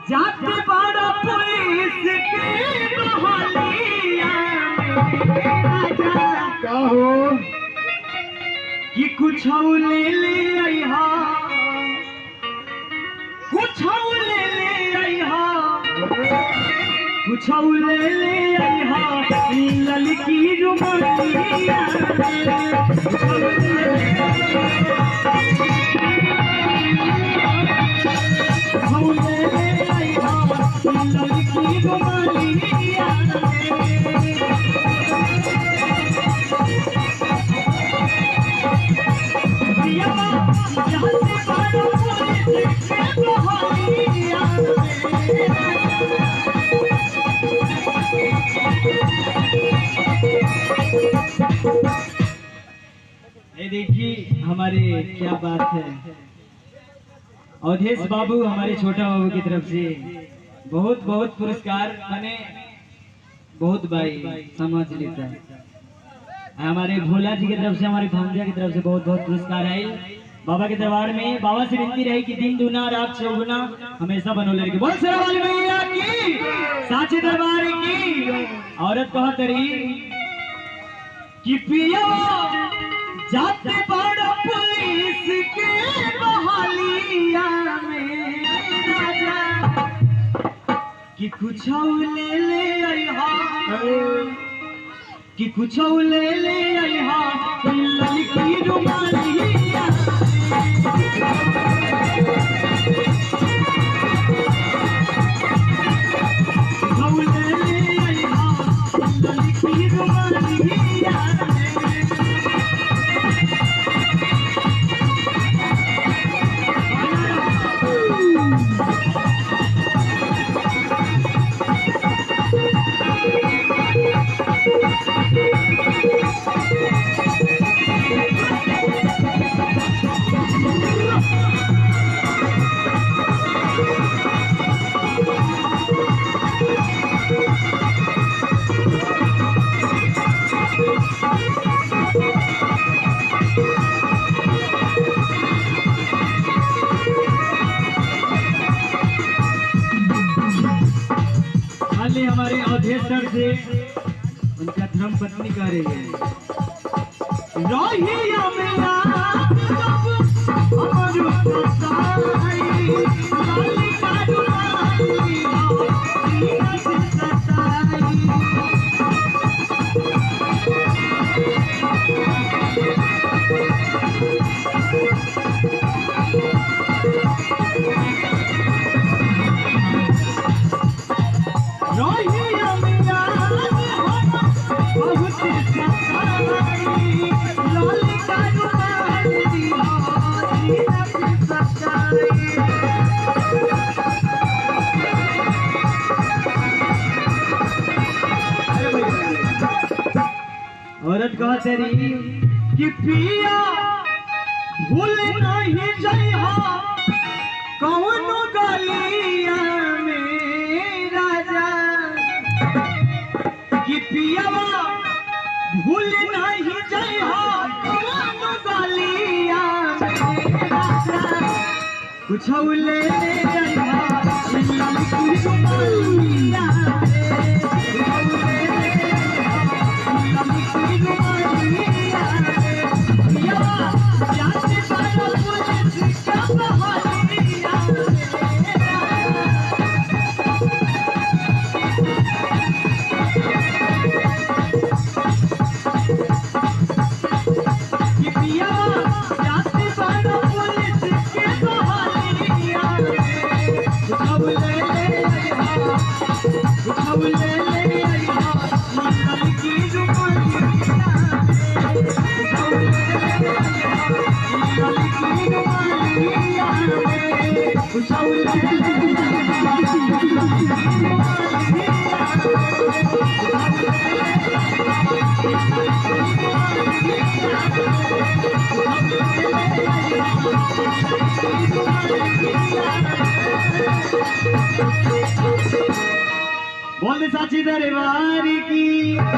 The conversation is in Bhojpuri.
जाते बड़ा पुलिस के बहालिया कहो कि कुछ ले ले आइहा, कुछ ले ले आइहा, कुछ ले ले आइहा, ललकी रुमालिया देखिए हमारे क्या बात है। अवधेश बाबू हमारे छोटा बाबू की तरफ से बहुत बहुत पुरस्कार मैंने बहुत भाई समझ लेता है। हमारे भोला जी की तरफ से हमारे भांजा की तरफ से बहुत बहुत पुरस्कार आए बाबा के दरबार में। बाबा से विनती रही कि दिन दूना रात चौगुना हमेशा बनोले रहे। बहुत सारा वाली भैया की साचे दरबार की औरत कहा तरी कि पिया जाते बड़ा पुलिस के बहालिया में कि कुछ ले ले आइहा, कि कुछ ले ले आइहा, ललकी रुमालिया हमारे अवधेश सर से उनका धर्म पत्नी कह रही है औरत कहा तेरी कि पिया भूल नहीं जइहा कौनो गलिया में राजा, कि पिया भूल नहीं जइहा कौनो गलिया में राजा, कुछ ले ले जइहा ललकी रुमालिया बोल साची दरबार की।